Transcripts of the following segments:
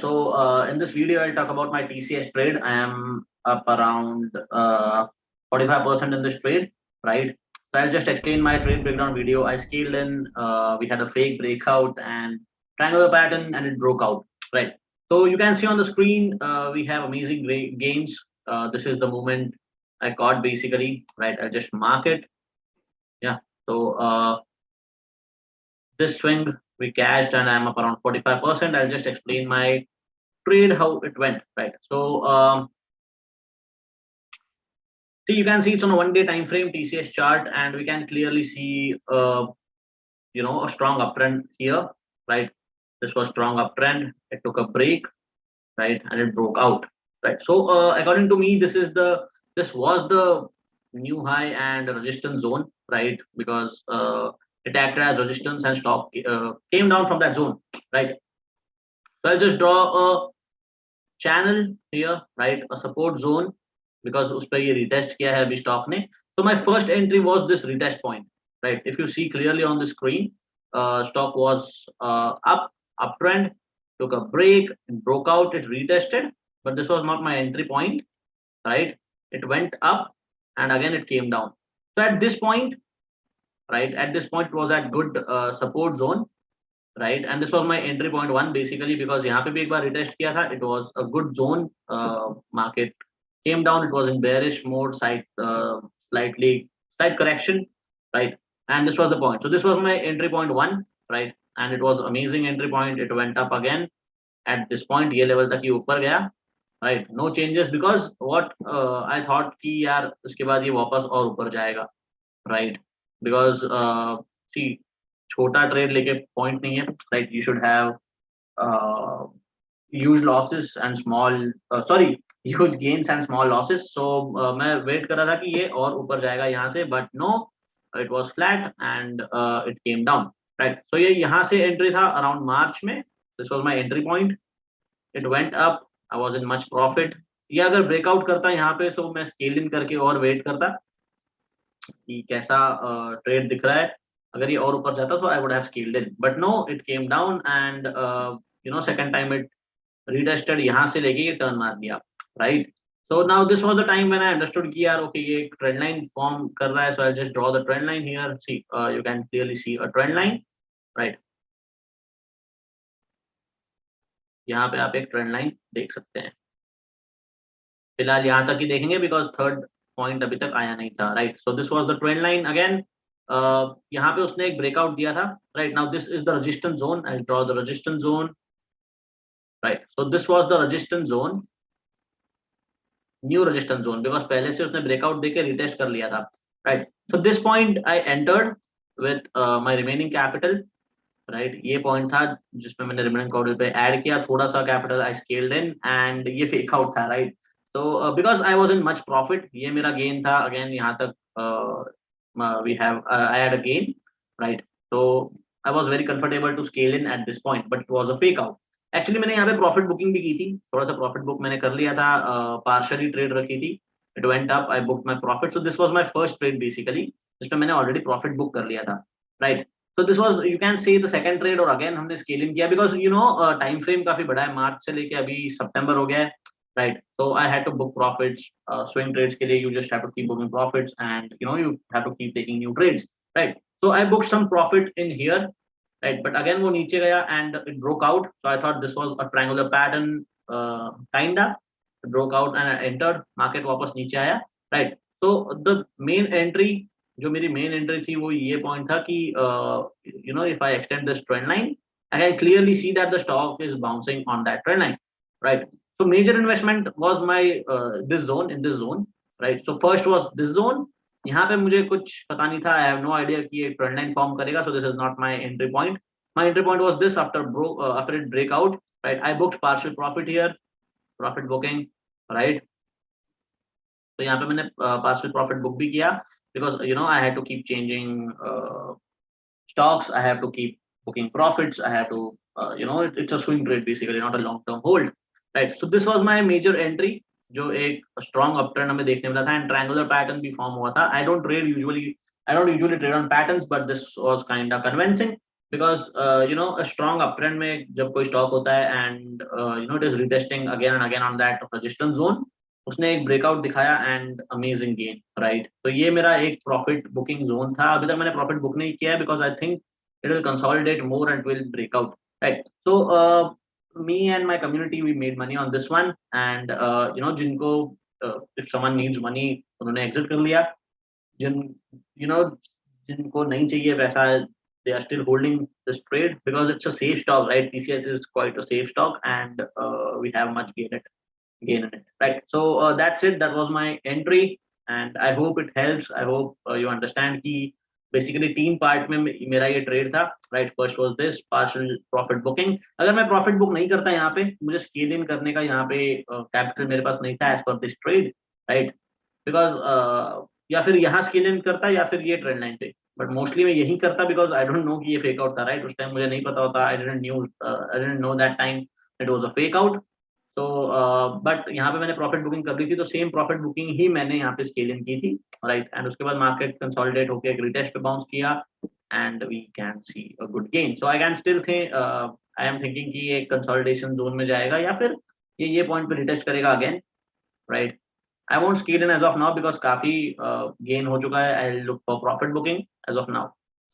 So in this video, I'll talk about my TCS trade. I am up around 45% in this trade, right? So I'll just explain my trade breakdown video. I scaled in, we had a fake breakout and triangular pattern, and it broke out, right? So you can see on the screen, we have amazing gains. This is the moment I caught basically, right? I'll just mark it. Yeah. So this swing we cashed and I'm up around 45%. I'll just explain my trade how it went, right? So see, you can see it's on a 1 day time frame TCS chart, and we can clearly see a strong uptrend here, right? This was strong uptrend. It took a break, right, and it broke out, right? So according to me, this was the new high and resistance zone, right? Because it acted as resistance and stock came down from that zone, right? So I'll just draw a channel here, right? A support zone, because उस पर ये retest किया है अभी stock ने. So my first entry was this retest point, right? If you see clearly on the screen, stock was uptrend, took a break, it broke out, it retested, but this was not my entry point, right? It went up and again it came down. So at this point, right? At this point it was at good support zone, right? And this was my entry point one basically, because यहाँ पे भी एक बार retest किया था. It was a good zone. Market came down. It was in bearish mode, slight correction, right? And this was the point. So this was my entry point one, right? And it was amazing entry point. It went up again at this point. ये level तक ये ऊपर गया, right? No changes, because what I thought कि यार इसके बाद ये वापस और ऊपर जाएगा, right? Because see, छोटा ट्रेड लेके पॉइंट नहीं है, right? You should have huge losses and small huge gains and small losses. So मैं वेट कर रहा था कि ये और ऊपर जाएगा यहाँ से, but no, it was flat and it came down, right? So ये यहाँ से एंट्री था around मार्च में. This was my entry point. It went up. I was in much profit. ये अगर ब्रेकआउट करता यहाँ पे, so मैं स्केल इन करके और वेट करता कि कैसा ट्रेड दिख रहा है. अगर ये और ऊपर जाता तो I would have scaled in, but no, it came down and second time it retested, यहाँ से लेके ये टर्न मार दिया, right? So now this was the time when I understood कि यार okay, ये एक trend line form कर रहा है. So I'll just draw the trend line here. See, you can clearly see a trend line, right? यहाँ पे आप एक ट्रेंड लाइन देख सकते हैं. फिलहाल यहाँ तक ही देखेंगे because थर्ड पॉइंट अभी तक आया नहीं था, right? So this was the trend line again. यहाँ पे उसने एक ब्रेकआउट दिया था, right? Now this is the resistance zone. I draw the resistance zone, right? So this was the resistance zone, new resistance zone, because पहले से उसने breakout देके रिटेस्ट कर लिया था, right? So this point I entered with my remaining capital, right? ये point था जिसमें मैंने रिमेनिंग कैपिटल पे ऐड किया थोड़ा सा capital. I scaled in and ये फेक आउट था, राइट? तो because I was in much profit, ये मेरा गेन था. अगेन यहाँ तक we have I had a gain, right? तो I was very comfortable to scale in at this point, but it was a fake out. Actually मैंने यहाँ पे profit booking भी की थी, थोड़ा सा प्रॉफिट बुक मैंने कर लिया था. पार्शियली ट्रेड रखी थी. It went up, I booked my profit. So this was my first trade basically, जिसमें मैंने ऑलरेडी प्रॉफिट बुक कर लिया था, right? So this was, you can say, the second trade. और again हमने scaling किया because time frame काफी बड़ा है, मार्च से लेके अभी सितंबर हो गया है, right? So I had to book profits. Swing trades के लिए you just have to keep booking profits, and you have to keep taking new trades, right? So I booked some profit in here, right? But again वो नीचे गया and it broke out. So I thought this was a triangular pattern, kinda. It broke out and I entered. Market वापस नीचे आया, right? So the main entry, जो मेरी main entry थी वो ये पॉइंट था कि if I extend this trend line, I can clearly see that the stock is bouncing on that trend line, right? So major investment was my this zone, in this zone, right? So first was this zone. यहाँ पे मुझे कुछ पता नहीं था. I have no idea कि ये trend line form करेगा. So this is not my entry point. My entry point was this after it break out, right? I booked partial profit here, profit booking, right? तो यहाँ पे मैंने partial profit book भी किया, because I had to keep changing stocks. I have to keep booking profits. I have to it's a swing trade basically, not a long term hold, right? So this was my major entry, जो एक strong uptrend हमें देखने मिला था, and triangular pattern भी form हुआ था. I don't usually trade on patterns, but this was kind of convincing. because a strong uptrend में जब कोई स्टॉक होता है and it is retesting again and again on that resistance zone, उसने एक ब्रेकआउट दिखाया एंड अमेजिंग गेन, राइट? तो ये मेरा एक प्रॉफिट बुकिंग जोन था. अभी तक मैंने प्रॉफिट बुक नहीं किया है because I think it will consolidate more and will breakout, right? So me and my community, we made money on this one, and जिनको if someone needs money, उन्होंने exit कर लिया. जिन you know जिनको नहीं चाहिए पैसा, they are still holding this trade because it's a safe stock, right? TCS is quite a safe stock, and we have much gain in it, right? So that's it. That was my entry, and I hope it helps. I hope you understand कि basically 3 part में मेरा ये trade था, right? First was this partial profit booking. अगर मैं profit book नहीं करता यहाँ पे, मुझे स्केल इन करने का यहाँ पे कैपिटल मेरे पास नहीं था as per this trade, right? Because या फिर यहाँ स्केल इन करता या फिर ये ट्रेंड लाइन पे, बट मोस्टली मैं यही करता बिकॉज आई डोंट नो कि ये फेक आउट था, राइट? उस टाइम मुझे नहीं पता होता. I didn't know that time it was a fake out. तो बट यहाँ पे मैंने प्रॉफिट बुकिंग कर ली थी, तो सेम प्रॉफिट बुकिंग ही मैंने यहाँ पे स्केल इन की थी, राइट? एंड उसके बाद मार्केट कंसोलिडेट होकर एक रिटेस्ट पे बाउंस किया and we can see a good gain. So I can still think, I am thinking कि ये कंसोलिडेशन जोन में जाएगा या फिर ये पॉइंट पे रिटेस्ट करेगा again, right? I won't scale in as of now because काफी gain हो चुका है. I'll look for profit booking as of now.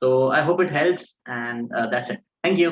So I hope it helps, and that's it. Thank you.